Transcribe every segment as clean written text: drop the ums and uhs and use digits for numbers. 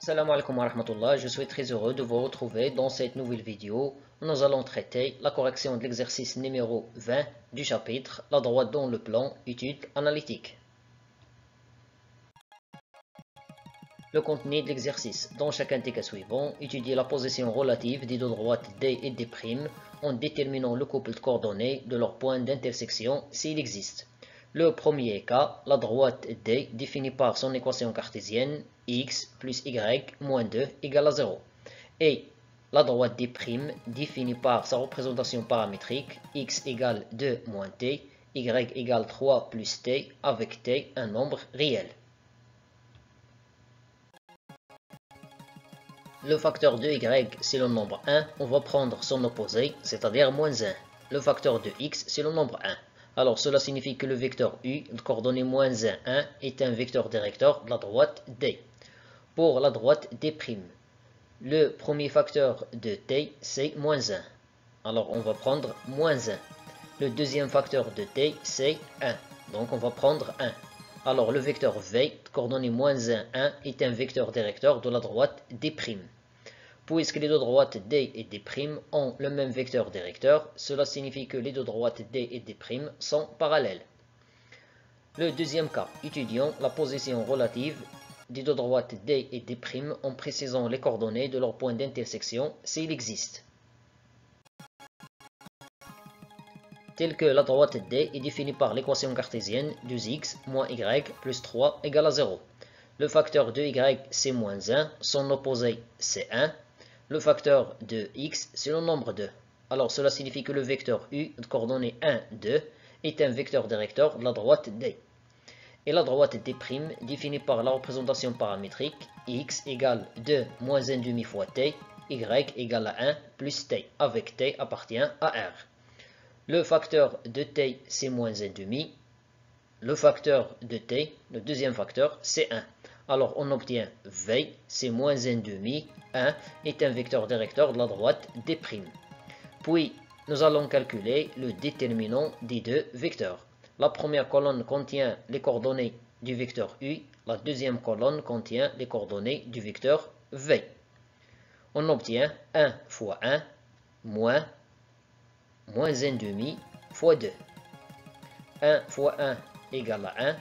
Salam alaikum wa rahmatullah, je suis très heureux de vous retrouver dans cette nouvelle vidéo où nous allons traiter la correction de l'exercice numéro 20 du chapitre La droite dans le plan, étude analytique. Le contenu de l'exercice. Dans chacun des cas suivants, étudiez la position relative des deux droites D et D' en déterminant le couple de coordonnées de leur point d'intersection s'il existe. Le premier cas, la droite D définie par son équation cartésienne x plus y moins 2 égale à 0. Et la droite D' définie par sa représentation paramétrique x égale 2 moins t, y égale 3 plus t, avec t un nombre réel. Le facteur de y, c'est le nombre 1, on va prendre son opposé, c'est-à-dire moins 1. Le facteur de x, c'est le nombre 1. Alors cela signifie que le vecteur u, de coordonnée moins 1, 1, est un vecteur directeur de la droite D. Pour la droite D', le premier facteur de t, c'est moins 1. Alors on va prendre moins 1. Le deuxième facteur de t, c'est 1. Donc on va prendre 1. Alors le vecteur v, de coordonnée moins 1, 1, est un vecteur directeur de la droite D'. Puisque les deux droites D et D' ont le même vecteur directeur, cela signifie que les deux droites D et D' sont parallèles. Le deuxième cas, étudions la position relative des deux droites D et D' en précisant les coordonnées de leur point d'intersection s'il existe. Tel que la droite D est définie par l'équation cartésienne 2x moins y plus 3 égale à 0. Le facteur de y c'est moins 1, son opposé c'est 1. Le facteur de x, c'est le nombre 2. Alors cela signifie que le vecteur u de coordonnées 1, 2 est un vecteur directeur de la droite D. Et la droite D' définie par la représentation paramétrique x égale 2 moins 1 demi fois t, y égale à 1 plus t, avec t appartient à R. Le facteur de t, c'est moins 1 demi. Le facteur de t, le deuxième facteur, c'est 1. Alors on obtient v, c'est moins 1 demi, 1 est un vecteur directeur de la droite D'. Puis nous allons calculer le déterminant des deux vecteurs. La première colonne contient les coordonnées du vecteur u, la deuxième colonne contient les coordonnées du vecteur v. On obtient 1 fois 1 moins 1 demi fois 2. 1 fois 1 égale à 1.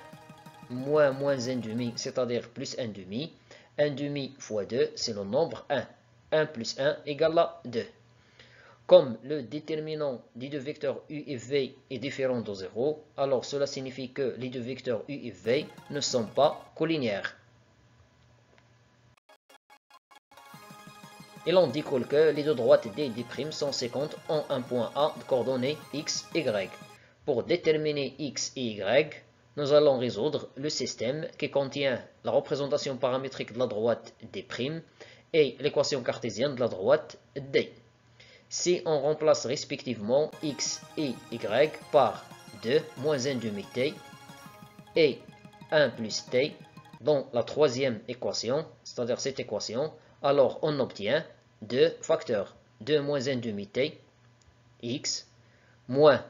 Moins 1 demi, c'est-à-dire plus 1 demi. 1 demi fois 2, c'est le nombre 1. 1 plus 1 égale à 2. Comme le déterminant des deux vecteurs u et v est différent de 0, alors cela signifie que les deux vecteurs u et v ne sont pas collinéaires. Et l'on découle que les deux droites D et D' sont séquentes en un point A de coordonnées x, y. Pour déterminer x et y, nous allons résoudre le système qui contient la représentation paramétrique de la droite D' et l'équation cartésienne de la droite D. Si on remplace respectivement x et y par 2 moins 1 demi t et 1 plus t dans la troisième équation, c'est-à-dire cette équation, alors on obtient deux facteurs, 2 moins 1 demi t, x, moins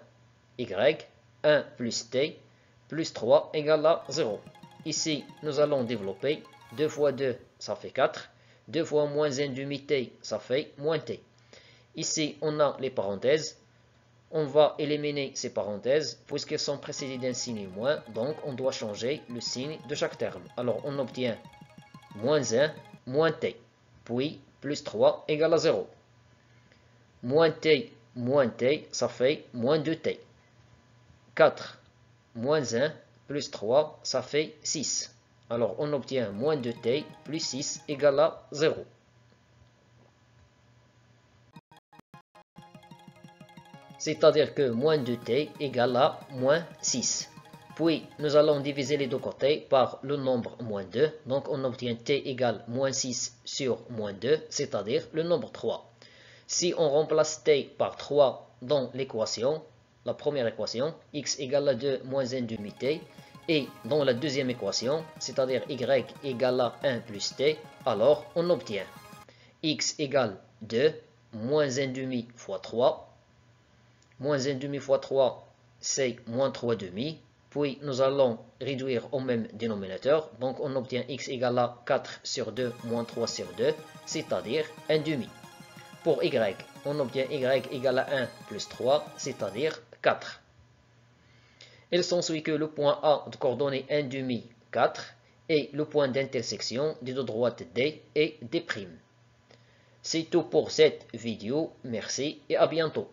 y, 1 plus t, plus 3 égale à 0. Ici, nous allons développer 2 fois 2, ça fait 4. 2 fois moins 1 demi t, ça fait moins t. Ici, on a les parenthèses. On va éliminer ces parenthèses puisqu'elles sont précédées d'un signe moins. Donc, on doit changer le signe de chaque terme. Alors, on obtient moins 1 moins t. Puis, plus 3 égale à 0. Moins t, ça fait moins 2t. 4 moins 1 plus 3, ça fait 6. Alors, on obtient moins 2t plus 6 égale à 0. C'est-à-dire que moins 2t égale à moins 6. Puis, nous allons diviser les deux côtés par le nombre moins 2. Donc, on obtient t égale moins 6 sur moins 2, c'est-à-dire le nombre 3. Si on remplace t par 3 dans l'équation, la première équation, x égale à 2 moins 1 demi t, et dans la deuxième équation, c'est-à-dire y égale à 1 plus t, alors on obtient x égale 2 moins 1 demi fois 3. Moins 1 demi fois 3, c'est moins 3 demi. puis nous allons réduire au même dénominateur, donc on obtient x égale à 4 sur 2 moins 3 sur 2, c'est-à-dire 1 demi. Pour y, on obtient y égale à 1 plus 3, c'est-à-dire 4. Il s'ensuit que le point A de coordonnées 1 demi 4 est le point d'intersection des deux droites D et D'. C'est tout pour cette vidéo, merci et à bientôt.